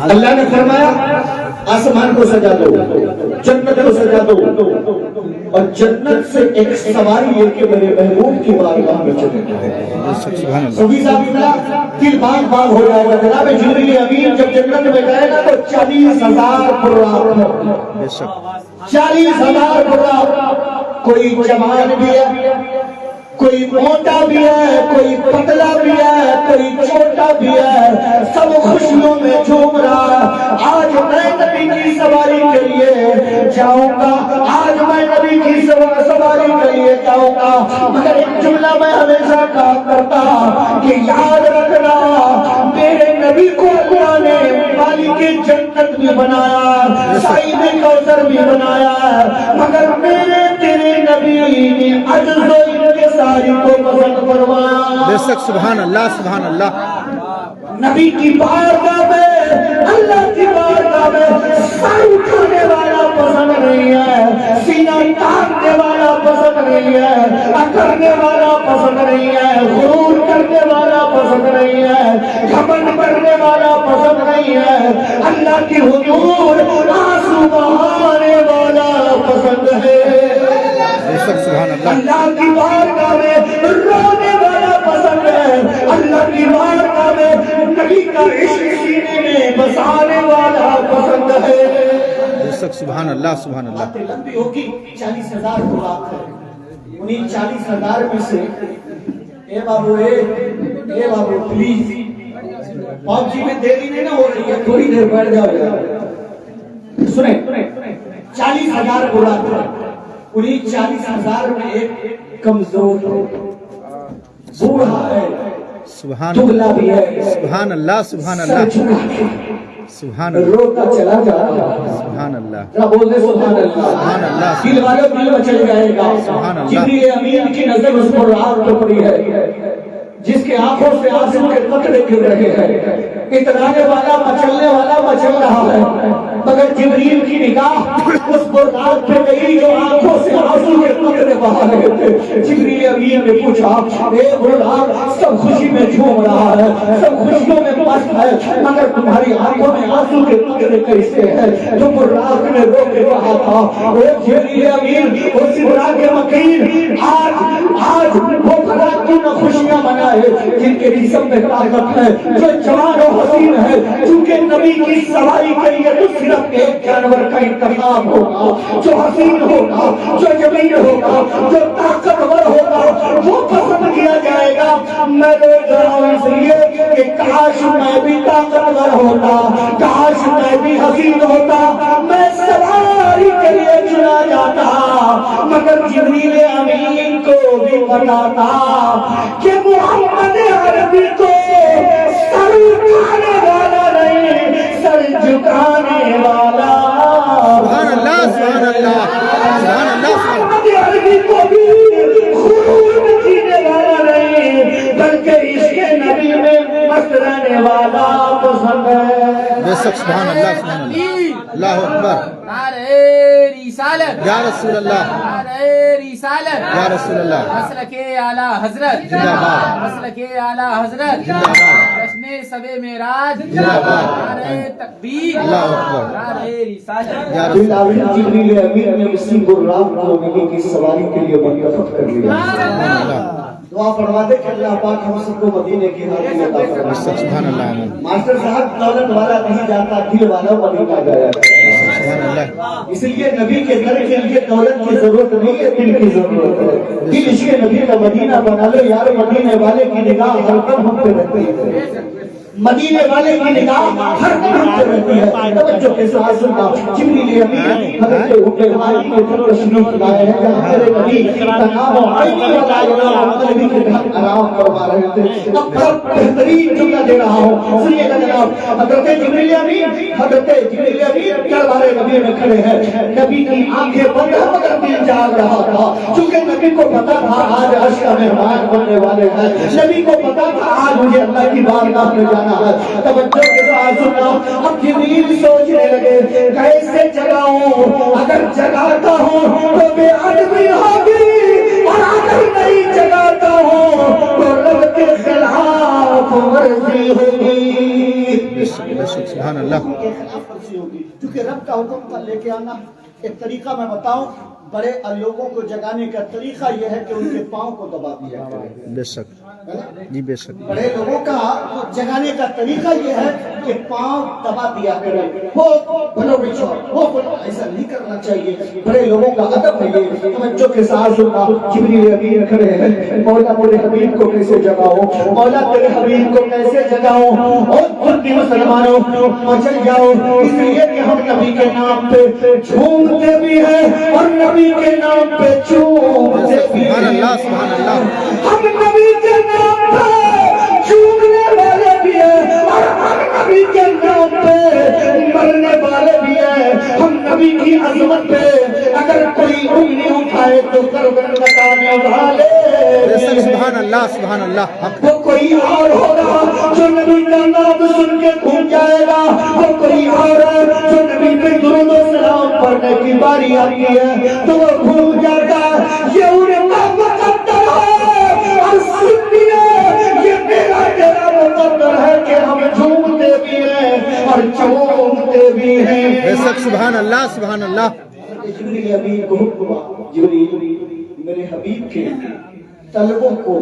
اللہ نے فرمایا آسمان کو سجا دو، جنت کو سجا دو، اور جنت سے ایک سواری ہے کہ میرے محبوب کی بارگاہ میں چلے جائے. صحیح صاحب دل باغ باغ ہو جائے گا. جناب جبریل امین جب جنت میں جائے گا تو 40,000 براق، 40,000 براق. کوئی جوان بھی ہے، کوئی موٹا بھی ہے، کوئی پتلا بھی ہے، کوئی چھوٹا بھی ہے، سب خوشیوں میں جھوم رہا. آج میں نبی کی سواری کے لیے جاؤں گا، آج میں نبی کی سواری کے لیے جاؤں گا. مگر ایک جملہ میں ہمیشہ کہا کرتا کہ یاد رکھنا میرے نبی کو اللہ نے مالک جنت بھی بنایا، صاحب کوثر بھی بنایا، مگر میرے تیرے نبی نے عجز و انکساری کو پسند فرمایا. بے شک سبحان اللہ سبحان اللہ. نبی کی بارگاہ میں، اللہ کی بارگاہ میں سر اٹھانے والا پسند نہیں ہے، سینہ تاننے والا پسند نہیں ہے، اکڑنے والا پسند نہیں ہے، غرور کرنے والا پسند نہیں ہے، گھمنڈ کرنے والا پسند نہیں ہے. اللہ کی حضور آنسو بہانے والا پسند ہے. اللہ کی بارگاہ میں رونے والا پسند ہے. اللہ کی بارگاہ میں نبی کا عشق سینے میں بسانے والا پسند ہے. سبحان اللہ سبحان اللہ. باتیں لمبی ہوگی. 40,000 براق ہے. انہیں 40,000 میں سے اے بابو اے بابو پلیز آپ جی میں دیری نہیں نہ ہو رہی ہے، تھوڑی دیر بیٹھ جاؤ. سنیں 40,000 براق ہے. انہیں 40,000 میں ایک کمزور بوڑھا ہے، دبلا بھی ہے، سبحان اللہ سبحان اللہ سبحان اللہ. روتا چلا جا رہا. سبحان اللہ. ذرا بول دے سبحان اللہ. سبحان اللہ. دل والے دل میں چل جائے گا. سبحان اللہ. جبریل امین کی نظر اس پر رات کو پڑی ہے، جس کے آنکھوں سے آنسو کے قطرے گر رہے ہیں. اترانے والا مچلنے والا مچل رہا ہے، مگر جبریل کی نگاہ اس براق پہ گئی جو آنکھوں سے آنسو کے قطرے بہا رہے تھے. جبریل امین نے پوچھا اے براق سب خوشی میں جھوم رہا ہے، سب خوشیوں میں مست ہے، مگر تمہاری آنکھوں میں آنسو کے قطرے کیسے ہیں؟ جو براق نے رو کے کہا تھا اے جبریل امین اس براق مکین آج وہ براق کیوں نہ خوشیاں منائے جن کے جسم میں طاقت ہے، جو جوان و حسین ہے. چونکہ نبی کی سواری کے لیے تو صرف ایک جانور کا انتخاب ہوگا، جو حسین ہوگا، جو جمیل ہوگا، جو طاقتور ہوگا، وہ پسند کیا جائے گا. میں دیکھ رہا ہوں اس لیے کہ کاش میں بھی طاقتور ہوتا، کاش میں بھی حسین ہوتا، میں سواری کے لیے چنا جاتا. مگر جبریل امین کو بھی پتا تھا کہ محمد عربی کو سر اٹھانے والا نہیں، سر جھکانے والا. سبحان اللہ سبحان اللہ سبحان اللہ. محمد عربی کو بھی غرور میں جینے والا نہیں، بلکہ عشق نبی میں مست رہنے والا پسند ہے. بے شک سبحان اللہ سبحان اللہ. اللہ اکبر. نعرہ رسالت یا رسول اللہ. نعرہ رسالت یا رسول اللہ. مسلک اعلی حضرت زندہ باد. مسلک اعلی حضرت زندہ باد. جشن شب معراج زندہ باد. نعرہ تکبیر اللہ اکبر. نعرہ رسالت. یا رسول اللہ. جبریل امین نے اسی براق کو نبی کی سواری کے لیے منتخب کر لیا. سبحان اللہ. دعا فرما دے کہ اللہ پاک ہم سب کو مدینے کی حاضری عطا فرمائے. سبحان اللہ آمین. ماسٹر صاحب دولت والا نہیں جاتا، دل والا مدینہ گیا. سبحان اللہ. اس لیے نبی کے گھر کے لیے دولت کی ضرورت نہیں ہے، دل کی ضرورت ہے. دل عشق نبی کا مدینہ بنا لو یار. مدینے والے کی نگاہ ہر دم ہم پہ رہتی ہے، مدینے والے کی نگاہ ہر دم ہم پہ رہتی ہے. توجہ کے ساتھ سننا. جبریل امین حضرت حکم مالی کے گھر تشریف لائے ہیں جہاں میرے نبی تنام و عینی و نبی کے گھر آرام فرما رہے تھے. اب بہترین جملہ دے رہا ہوں، سنیے گا جناب. حضرت جبریل امین دربارے نبی میں کھڑے ہیں. نبی کی آنکھیں بند ہیں مگر دل جاگ رہا تھا، چونکہ نبی کو پتا تھا آج عرش کا مہمان بننے والے ہیں. نبی کو پتا تھا آج مجھے اللہ کی بارگاہ میں جانا ہے. توجہ کے ساتھ سننا. اب جبریل سوچنے لگے کیسے جگاؤں، اگر جگاتا ہوں تو بے ادبی ہوگی، اور اگر نہیں جگاتا ہوں تو رب کے خلاف ورزی ہوگی. سبحان اللہ. کے خلاف ورزی ہوگی. کیونکہ رب کا حکم کا لے کے آنا ایک طریقہ میں بتاؤں، بڑے لوگوں کو جگانے کا طریقہ یہ ہے کہ ان کے پاؤں کو دبا دیا کرے. بے شک جی، بے شک. بڑے لوگوں کا جگانے کا طریقہ یہ ہے کہ پاؤں دبا دیا کرے. وہ بھلو بچو وہ ایسا نہیں کرنا چاہیے. بڑے لوگوں کا ادب ہے یہ. توجہ کے ساتھ سننا. جبریل امین کھڑے ہیں. مولا تیرے حبیب کو کیسے جگاؤں، مولا تیرے حبیب کو کیسے جگاؤں. اور خود بھی مسلمانوں مچل جاؤ، اس لیے کہ ہم نبی کے نام پہ جھومتے بھی ہیں اور نبی کے نام پہ چومتے بھی سبحان ہیں. اللہ، سبحان اللہ. ہم نبی کے نام پہ چومنے والے بھی ہیں اور ہم نبی کے نام پہ مرنے والے بھی ہیں. ہم نبی کی عظمت پہ اگر کوئی انگلی اٹھائے تو گردن کٹانے والے. سبحان اللہ، سبحان اللہ. وہ کوئی اور ہوگا جو نبی کا نام سن کے گھوم جائے گا. وہ کوئی اور ہے جو نبی پہ درود و سلام پڑھنے کی باری آتی ہے تو وہ گھوم جاتا ہے. یہ انہیں کا مقدر ہے اور سنیے یہ میرا تیرا مقدر ہے کہ ہم جھومتے بھی ہیں اور چومتے بھی ہیں. بے شک. سبحان اللہ، سبحان اللہ. جبریل امین کو حکم ہوا، جبریل میرے حبیب کے طلبوں کو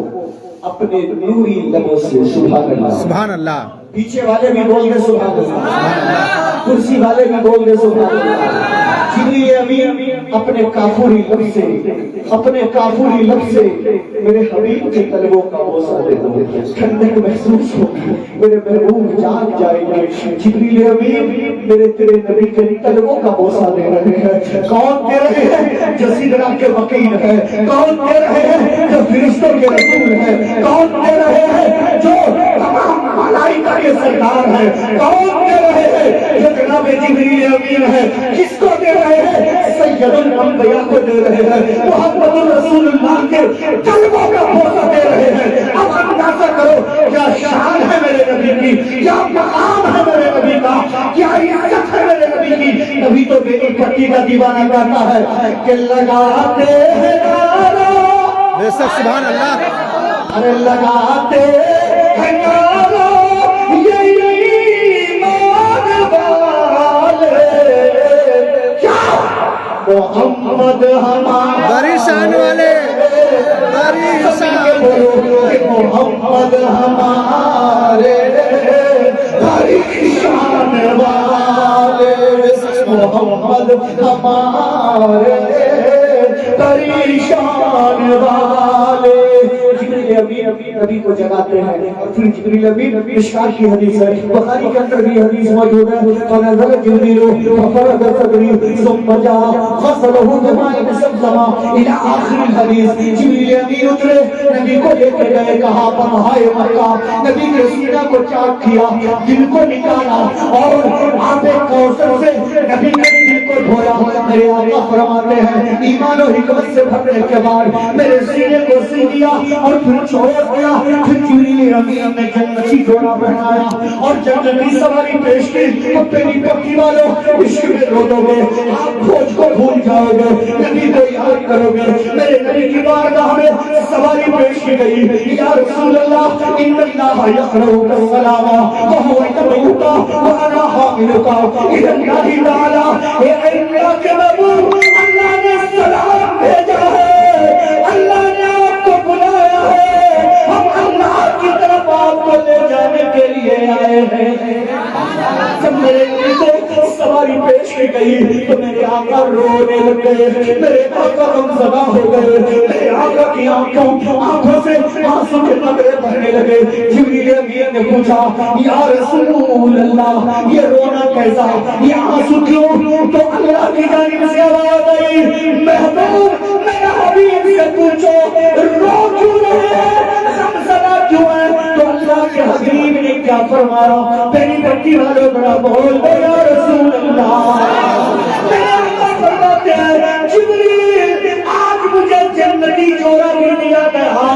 اپنے نوری لبوں سے سبحان اللہ. سبحان اللہ. پیچھے والے بھی بول گئے سبحان اللہ، کرسی والے بھی بول گئے سبحان اللہ. جبریل امین اپنے کافوری لب سے میرے حبیب کے طلبوں کا بوسہ دیتے ہیں. ٹھنڈک محسوس ہوگی، میرے محبوب جان جائیں گے. جبریل امین میرے تیرے نبی کے طلبوں کا بوسہ دے رہے ہیں. کون دے رہے ہیں؟ جو سدرا کے وکیل ہے. کون دے رہے ہیں؟ جو فرشتوں کے رسول ہے. کون دے رہے ہیں؟ جو تمام ملائکہ کے سردار ہے. کون دے رہے ہیں؟ جو جناب جبریل امین ہے. کس کو دے رہے ہیں؟ سید الانبیاء کو دے رہے ہیں. محمد رسول اللہ کے طلبوں کا بوسہ دے رہے ہیں. اب اندازہ کرو کیا شان ہے میرے نبی کی، کیا مقام ہے میرے نبی کا، کیا عزت ہے میرے نبی کی. نبی تو میری پٹی کا دیوانہ کہتا ہے کہ لگاتے ہیں نعرہ. بے شک. سبحان اللہ. ارے لگاتے ہیں نعرہ یہ ایمان والے. کیا محمد ہمارا بڑی شان والے، بڑی شان. محمد ہمارے بڑی شان والے. محمد ہمارے بڑی شان والے. جبریل امین نبی کو جگاتے ہیں اور پھر جبریل امین مشکات کی حدیث ہے، بخاری کے اندر بھی حدیث موجود ہے. فنزل جبریل ففرغ صدری ثم جاء غسله بماء زمزم الى آخر الحدیث. جبریل امین اترے، نبی کو لے کے گئے کہاں پر؟ ہائے مکہ. نبی کے سینہ کو چاک کیا، دل کو نکالا اور آب کوثر سے نبی کے دل کو دھویا. میرے آقا فرماتے ہیں ایمان و حکمت سے بھرنے کے بعد میرے سینے کو سی دیا اور پھر چھوڑ دیا. پھر جبریل امین نے جنتی جوڑا پہنایا اور جنتی سواری پیش کی. اپنی پکی والوں عشق میں رو دو گے، آپ کھوج کو بھول جاؤ گے، نبی کو یاد کرو گے. میرے نبی کی بارگاہ میں سواری پیش کی گئی. یا رسول اللہ ان اللہ یقرؤک السلام وهو یدعوک وانا حاملک الی اللہ تعالی. اے اللہ کے محبوب، اللہ نے سلام بھیجا ہے، اللہ نے آپ کو بلایا ہے. ہم اللہ کی طرف آپ کو لے جانے کے لیے آئے ہیں. جب میرے نبی کو سواری پیش کی گئی تو میرے آقا رونے لگے، میرے آقا غمزدہ ہو گئے. میرے آقا کی آنکھوں سے آنسو کے قطرے بہنے لگے. جبریل امین نے پوچھا یا رسول اللہ یہ رونا کیسا، یہ آنسو کیوں؟ تو اللہ کی جانب سے آواز آئی محبوب میرا حبیب سے پوچھو رو کیوں رہے ہیں، غمزدہ کیوں ہے؟ تو اللہ کے حبیب نے کیا فرمایا؟ تیری بچی والوں بڑا بول دو یا رسول اللہ. میرے اللہ فرماتے ہیں جبریل آج مجھے جنتی جوڑا بھی دیا گیا،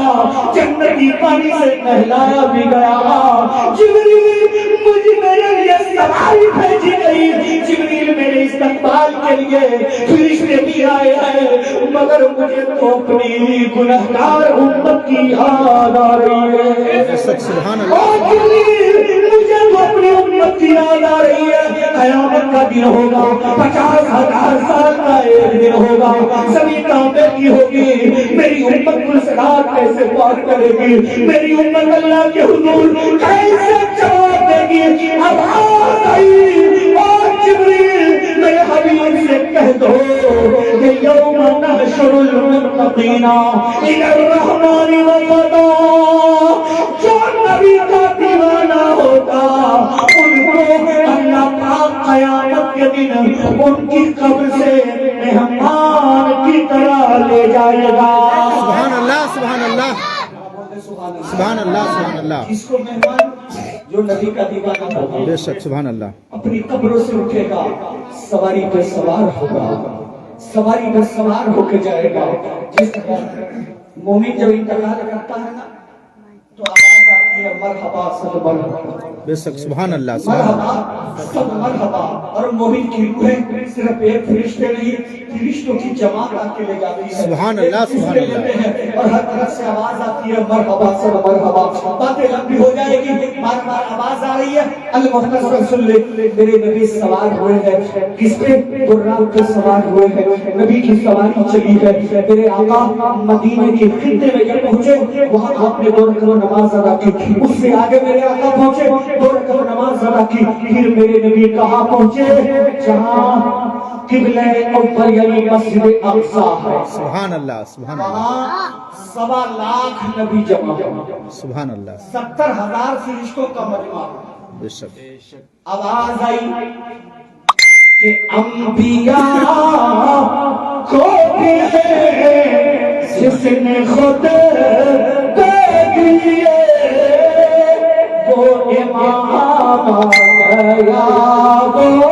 جنتی پانی سے نہلایا بھی گیا. جبریل مجھے میرے لیے سواری بھیجی گئی. جبریل میرے استقبال کے لیے فرشتے بھی آئے ہیں، مگر مجھے تو اپنی گنہگار امت کی یاد آ رہی ہے. سبحان اللہ. اور جبریل مجھے تو اپنی امت آواز آ رہی ہے قیامت کا دن ہوگا 50,000 سال کا ایک دن ہوگا سبھی کعبے کی ہوگی میری امت مسرات کیسے پار کرے گی میری امت اللہ کے حضور کیسے جواب دے گی آواز آئی اور جبریل میرے حبیب سے کہہ دو کہ یوم نحشر المتقین الی الرحمن وفدا جو نبی کا دیوانہ ہوتا ان کو اللہ پاک قیامت کے دن ان کی قبر سے مہمان کی طرح لے جائے گا سبحان اللہ سبحان اللہ سبحان اللہ سبحان اللہ جس کو مہمان جو نبی کا دیوانہ ہوگا بے شک سبحان اللہ اپنی قبروں سے اٹھے گا سواری پہ سوار ہوگا سواری پہ سوار ہو کے جائے گا جس طرح مومن جب انتقال کرتا ہے نا تو آواز آتی ہے مرحبا صلی مرحبا بے شک سبحان اللہ سبحان اللہ مرحبا سب مرحبا اور مومن کی روحیں صرف ایک فرشتے نہیں فرشتوں کی جماعت آ کے لے جاتی ہے سبحان اللہ سبحان اللہ اور ہر طرف سے آواز آتی ہے مرحبا سب مرحبا باتیں لمبی ہو جائے گی بار بار آواز آ رہی ہے المختصر سن لے میرے نبی سوار ہوئے ہیں کس پہ برام پہ سوار ہوئے ہیں نبی کی سواری چلی ہے میرے آقا مدینے کے خطے میں جب پہنچے وہاں آپ نے 2 رکعت نماز ادا کی اس سے آگے میرے آقا پہنچے 2 رکعت نماز ادا کی پھر میرے نبی کہاں پہنچے جہاں قبلہ اول یعنی مسجد اقصی ہے سبحان اللہ سبحان اللہ وہاں 1.25 لاکھ نبی جمع سبحان اللہ 70,000 فرشتوں کا مجمع بے شک آواز آئی کہ انبیاء کو بھی ہے جس نے خود دے دیے وہ امام آ گیا وہ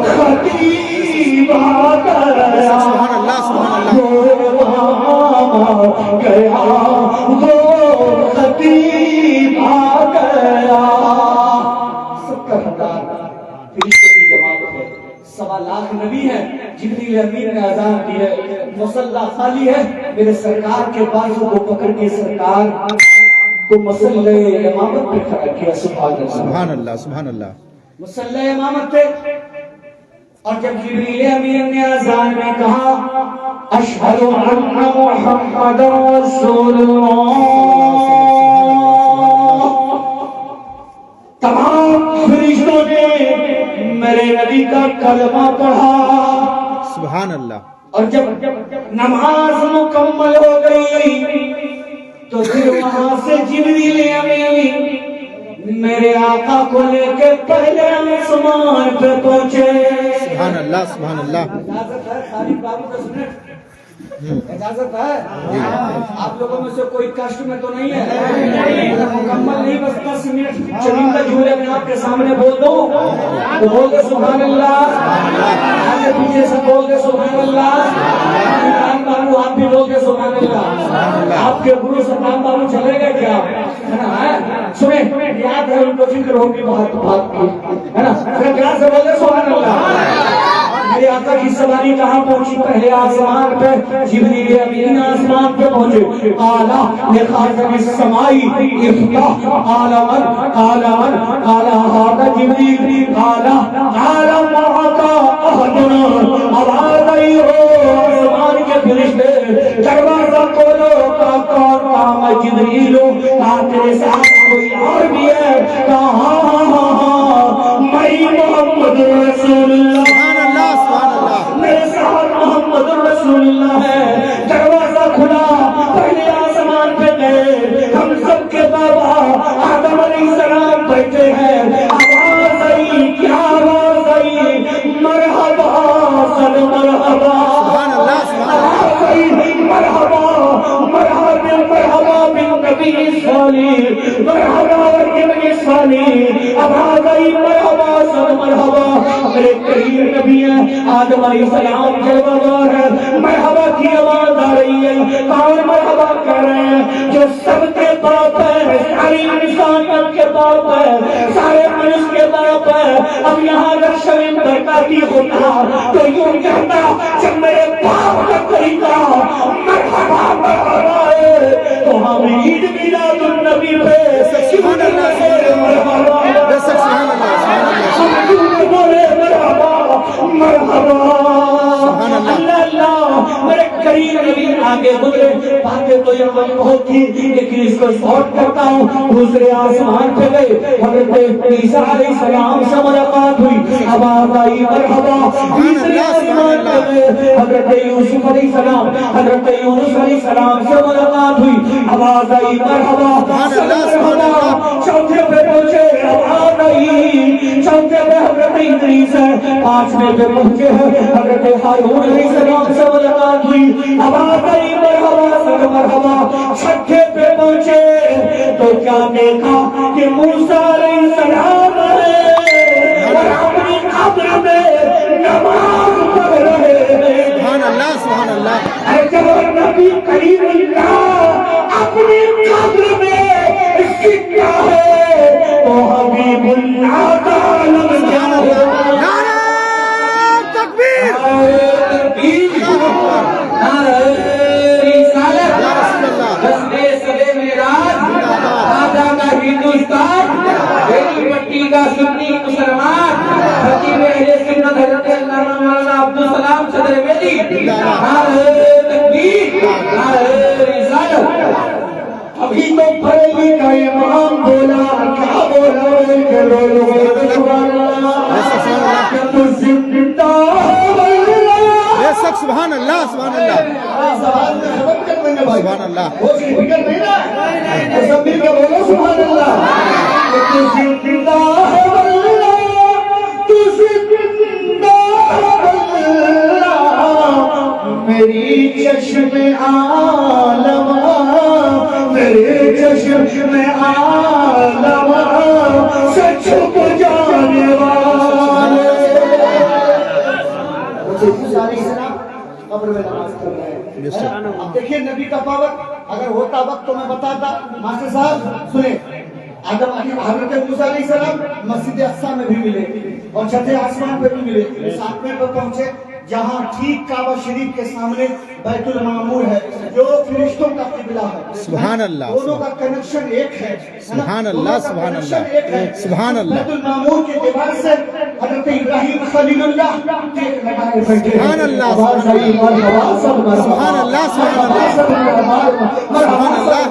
خطیب آ گیا سبحان اللہ سبحان اللہ وہ امام آ گیا وہ خطیب آ گیا 70,000 فرشتوں کی جماعت ہے 1.25 لاکھ نبی ہیں جبریل امین نے اذان دی ہے مصلی خالی ہے میرے سرکار کے بازو کو پکڑ کے سرکار کو مصلی امامت پہ کھڑا کیا سبحان اللہ سبحان اللہ مصلی امامت پہ اور جب جبریل امین نے اذان میں کہا اشہد ان محمد رسول اللہ تمام فرشتوں نے میرے نبی کا کلمہ پڑھا سبحان اللہ اور جب نماز مکمل ہو گئی تو پھر وہاں سے جبریل امین میرے آقا کو لے کے پہلے آسمان پہ پہنچے سبحان اللہ سبحان اللہ اجازت ہے خالد بابو 10 منٹ اجازت ہے آپ لوگوں میں سے کوئی کشٹ میں تو نہیں ہے مکمل نہیں بس 10 منٹ چلندہ جھولے میں آپ کے سامنے بول دو تو بول دے سبحان اللہ آگے پیچھے سے بول دے سبحان اللہ سلطان بابو آپ بھی بول دے سبحان اللہ آپ کے گرو سلطان بابو چلے گئے کیا سنیں یاد ہے ان کو فکر ہوگی بات کی ہے نا پھر پیار سے بول دے سبحان اللہ میرے آقا کی سواری کہاں پہنچی پہلے آسمان پہ جبریل امین آسمان پہ پہنچے قالا لخازن السمائی افتح قالا من قالا هذا جبریل قالا معاتا احدنا آواز آئی ہو آسمان کے فرشتے دروازہ کھولو کون کہا جبریل کہا تیرے ساتھ کوئی اور بھی ہے کہا میں محمد رسول اللہ میرے ساتھ محمد رسول اللہ ہے دروازہ کھلا پہلے آسمان پہ گئے ہم سب کے بابا آدم علیہ السلام بیٹھے ہیں آواز آئی کیا آواز آئی مرحبا صد مرحبا آواز آئی مرحبا مرحبا بالنبی صالح مرحبا بالنبی صالح آواز آئی مرحبا صد مرحبا میرے کریم نبی ہیں آدم علیہ السلام جلوہ دار ہے مرحبا کی آواز آ رہی ہے کون مرحبا کہہ رہے ہیں جو سب کے باپ ہے ساری انسانیت کے باپ ہے سارے ملک کے باپ ہے اب یہاں اگر شرم برکاتی ہوتا تو یوں کہتا جب میرے باپ کا طریقہ مرحبا مرحبا ہے تو ہم عید میلاد النبی پہ مرحبا اللہ اللہ میرے کریم نبی آگے گزرے، باتیں تو یہ بہت تھی لیکن اس کو شارٹ کرتا ہوں. دوسرے آسمان پہ گئے، حضرت عیسیٰ علیہ السلام سے ملاقات ہوئی، آواز آئی مرحبا. تیسرے آسمان پہ گئے، حضرت یوسف علیہ السلام، حضرت یونس علیہ السلام سے ملاقات ہوئی، آواز آئی مرحبا. چوتھے پہ پہنچے، آواز آئی. چوتھے پہ حضرت ادریس ہے، پانچویں پہ پہنچے ہیں حضرت ہارون علیہ السلام سے ملاقات ہوئی، آواز آئی مرحبا سب مرحبا. چھٹے پہ پہنچے تو کیا دیکھا کہ موسیٰ علیہ السلام اور اپنی قبر میں نماز پڑھ رہے ہیں. سبحان اللہ سبحان اللہ. اے جب نبی کریم اللہ اپنی قبر میں سکتا ہے تو حبیب اللہ کا عالم کیا ہے. نعرہ تکبیر. پٹی کا سنی مسلمان خطیب اہل سنت حضرت علامہ مولانا عبدالسلام صدر بیدی، نعرہ تکبیر، نعرہ رسالت. ابھی تو بریلی کا امام بولا، کیا بولا کہ لولو سبحان اللہ کہ تو زندہ بے شک سبحان اللہ سبحان اللہ سبحان اللہ. وہ فکر نہیں نا، سب مل کے بولو سبحان اللہ کہ تو زندہ تو زندہ میری چشم عالم، میرے چشم عالم سے چھپ جانے والے. قبر میں نماز کر رہے ہیں. اب دیکھیے نبی کا پاور اگر ہوتا وقت تو میں بتاتا. ماسٹر صاحب سنیں، حضرت موسیٰ علیہ السلام مسجد اقصیٰ میں بھی ملے اور چھٹے آسمان پہ بھی ملے. ساتویں پہ پہنچے جہاں ٹھیک کعبہ شریف کے سامنے بیت المعمور ہے جو فرشتوں کا قبلہ ہے. سبحان اللہ. دونوں کا کنیکشن ایک ہے. سبحان اللہ سبحان اللہ سبحان اللہ. بیت المعمور کی دیوار سے حضرت ابراہیم خلیل اللہ ٹیک لگائے بیٹھے. سبحان اللہ سبحان اللہ سبحان اللہ سبحان اللہ.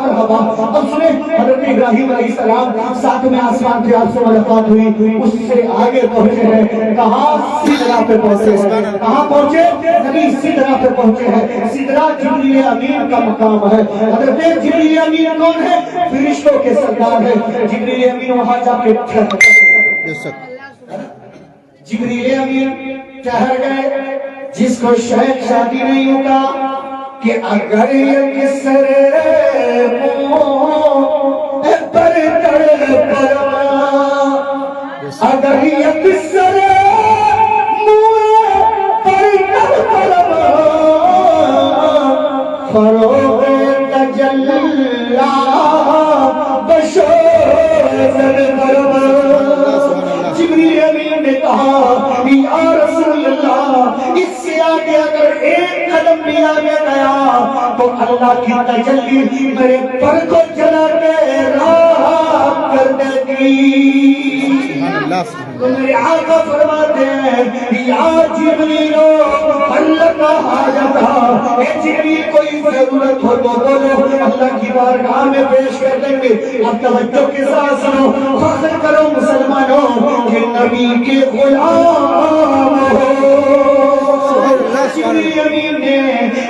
اب سنیں حضرت ابراہیم علیہ السلام ساتویں آسمان پہ آپ سے ملاقات ہوئی، اس سے آگے پہنچے ہیں. کہاں؟ سدرہ پہ پہنچے ہیں. کہاں پہنچے؟ نبی سدرہ پہ پہنچے ہیں. سدرہ جبریل امین کا مقام ہے. حضرت جبریل امین کون ہے؟ فرشتوں کے سردار ہے. جبریل امین وہاں جا کے بے شک جبریل امین ٹھہر گئے. جس کو شیخ شادی نہیں ہوتا کہ اگر یہ کسر پر اگر یہ کسر فروغ تجلا جبریل امین نے کہا یا رسول اللہ اس سے آگے اگر ایک قدم بھی آگے گیا تو اللہ کی تجلی میرے پر کو جلا کے راہ کر دے گی. تو میرے آقا فرماتے ہیں یا جبریل اللہ کا حاجت ہے. اے جبریل کوئی ضرورت ہو تو بولو، اللہ کی بارگاہ میں پیش کر دیں گے. اب توجہ کے ساتھ سنو، فخر کرو مسلمانوں کہ نبی کے غلام ہو. جبریل امین نے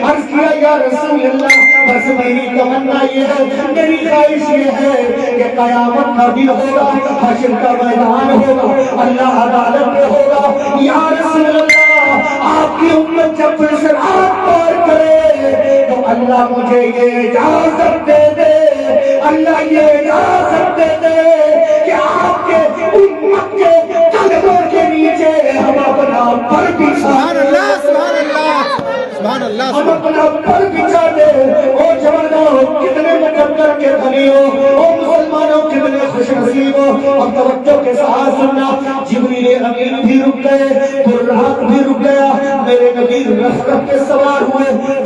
عرض کیا یا رسول اللہ بس میری تمنا یہ ہے، میری خواہش یہ ہے کہ قیامت کا دن ہوگا، حشر کا میدان ہوگا، اللہ عدالت میں ہوگا. یا رسول اللہ آپ کی امت جب صراط پار کرے تو اللہ مجھے یہ اجازت دے دے، اللہ یہ اجازت دے دے کہ آپ کے امت کے قدموں کے نیچے ہم اپنا پر بچھا ہم اپنا پر بچھا دے. او جوانوں کتنے مقدر کے دھنی ہو، او مسلمانوں کتنے خوش نصیب ہو. اب توجہ کے ساتھ سننا، جبریل امین بھی رک گئے، براق بھی رک گیا. میرے نبی رخت پہ سوار ہوئے.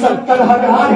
70,000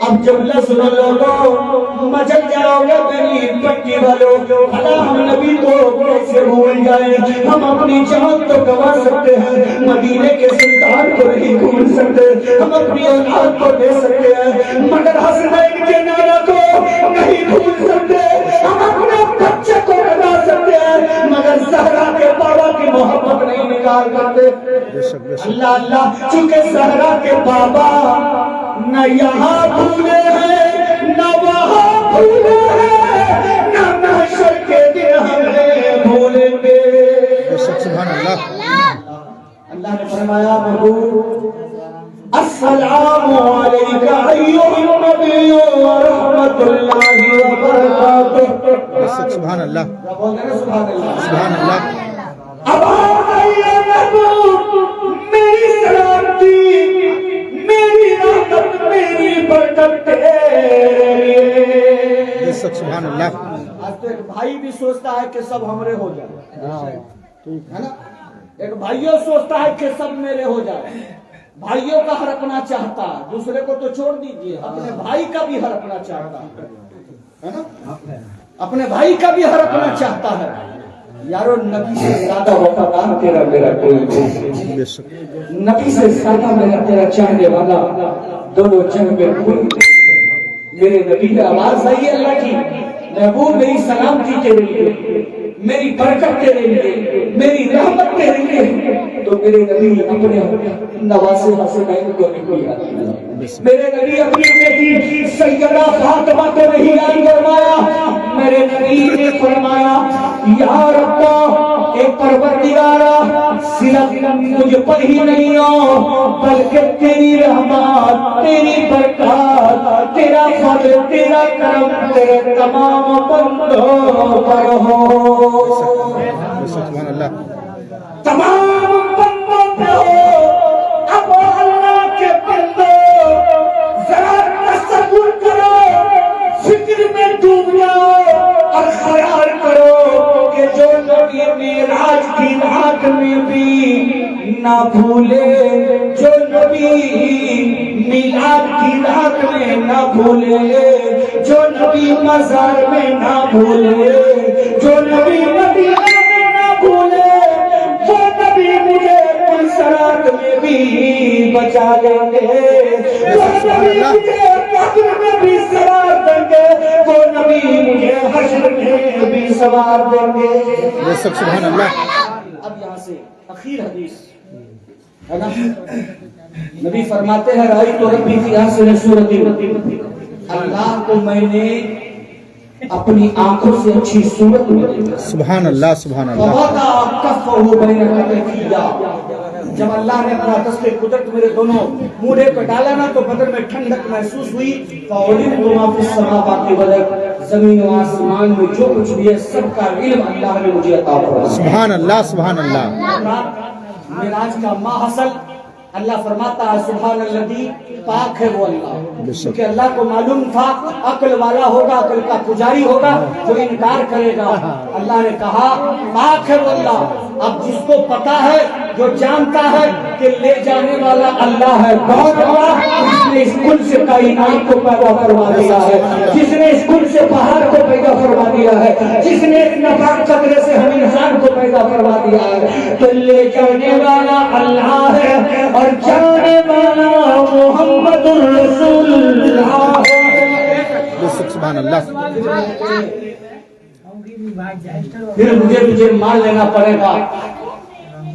اب جملہ سن لوگو مچل جاؤ گے میری پٹی والوں بھلا ہم نبی کو کیسے بھول جائیں ہم اپنی جان تو گوا سکتے ہیں مدینے کے سلطان کو نہیں بھول سکتے ہم اپنی اولاد کو دے سکتے ہیں مگر حسنین کے نانا کو نہیں بھول سکتے ہم اپنے بچے کو بنا سکتے ہیں مگر زہرا کے بابا کی محبت نہیں نکال کرتے اللہ اللہ چونکہ زہرا کے بابا نہ یہاں بھولے ہیں نہ وہاں بھولے ہیں نہ محشر کے دن ہمیں بھولیں گے سبحان اللہ اللہ نے فرمایا محبوب السلام علیکہ ایھا النبی ورحمۃ اللہ وبرکاتہ سبحان اللہ بولتے ہیں سبحان اللہ سبحان اللہ اب آئیے محبوب میری سلامتی میری رحمت میری برکت تیرے لیے سبحان اللہ آج تو ایک بھائی بھی سوچتا ہے کہ سب ہمارے ہو جائے ہے نا ایک بھائیوں سوچتا ہے کہ سب میرے ہو جائے بھائیوں کا ہڑپنا چاہتا دوسرے کو تو چھوڑ دیجئے اپنے بھائی کا بھی ہڑپنا چاہتا ہے نا اپنے بھائی کا بھی ہڑپنا چاہتا ہے یارو نبی سے زیادہ وفادار تیرا میرا کوئی نہیں نبی سے زیادہ میرا تیرا چاہنے والا دونوں جنگ میں کوئی میرے نبی کی آواز آئی ہے اللہ کی محبوب میری سلامتی تیرے لیے میری برکت تیرے لیے میری رحمت تیرے لیے تو میرے نبی اپنے نواسے حسنین کو نہیں آتی میرے نبی اپنی بیٹی سیدہ فاطمہ کو نہیں آئی فرمایا میرے نبی نے فرمایا یا رب اے پروردگارا صرف مجھ پر ہی نہیں ہو بلکہ تیری رحمت تیری برکات تیرا فضل تیرا کرم تیرے تمام بندوں پر ہو سبحان اللہ تمام بندوں پہ ہو اب اللہ کے بندوں ذرا تصور کرو فکر میں ڈوب جاؤ اور خیال کرو کہ جو نبی معراج کی رات میں بھی نہ بھولے جو نبی میلاد کی رات میں نہ بھولے جو نبی مزار میں نہ بھولے جو نبی مدینہ میں نہ بھولے وہ نبی مجھے پلسرات میں بھی بچا لیں گے وہ نبی مجھے قبر میں بھی سوار دیں گے وہ نبی مجھے حشر میں بھی سوار دیں گے سبحان اللہ اب یہاں سے اخیر حدیث ہے نا نبی فرماتے ہیں رائی تو ربی فی احسن صورت اللہ کو میں نے اپنی آنکھوں سے اچھی صورت میں دیکھا سبحان اللہ سبحان اللہ فوضع کفہ بین کتفیہ جب اللہ نے اپنا دست قدرت میرے دونوں موڑے پہ ڈالا نا تو بدن میں ٹھنڈک محسوس ہوئی فَعُلِمْتُ مَا فِي السَّمَاوَاتِ وَالْأَرْضِ زمین و آسمان میں جو کچھ بھی ہے سب کا علم اللہ نے مجھے عطا فرمایا سبحان اللہ سبحان اللہ معراج کا ماحصل اللہ فرماتا ہے سبحان الذی پاک ہے وہ اللہ کیونکہ اللہ کو معلوم تھا عقل والا ہوگا عقل کا پجاری ہوگا جو انکار کرے گا اللہ نے کہا پاک ہے وہ اللہ اب جس کو پتا ہے جو جانتا ہے کہ لے جانے والا اللہ ہے بہت اللہ جس نے اس کل سے کائنات کو پیدا فرما دیا ہے جس نے اس کل سے پہاڑ کو پیدا فرما دیا ہے جس نے ایک نفاق قطرے سے ہم انسان کو پیدا فرما دیا ہے تو لے جانے والا اللہ ہے اور جانے والا محمد الرسول اللہ سبحان اللہ پھر مجھے تجھے مان لینا پڑے گا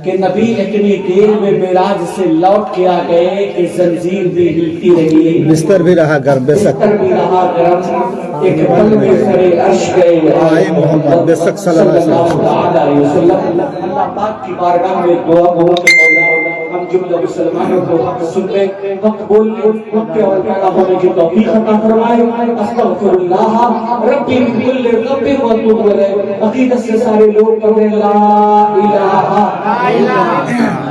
کہ نبی اتنی دیر میں معراج سے لوٹ کے آ گئے کہ زنجیر بھی ہلتی رہی بستر بھی رہا گرم بے شک بستر بھی رہا گرم ایک پل میں سرے عرش گئے آئے محمد بے شک صلی اللہ علیہ وسلم اللہ پاک کی بارگاہ میں دعا بہت مولا ہم جملہ مسلمانوں کو سن لیں وقت بولنے وقت اور پیدا ہونے کی توفیق عطا فرمائے استغفر اللہ ربی من کل ذنب واتوب الیہ عقیدت سے سارے لوگ پڑھیں لا الہ الا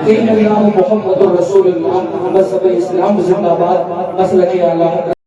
اللہ محمد رسول اللہ محمد صلی اللہ علیہ وسلم زندہ باد مسلک اعلی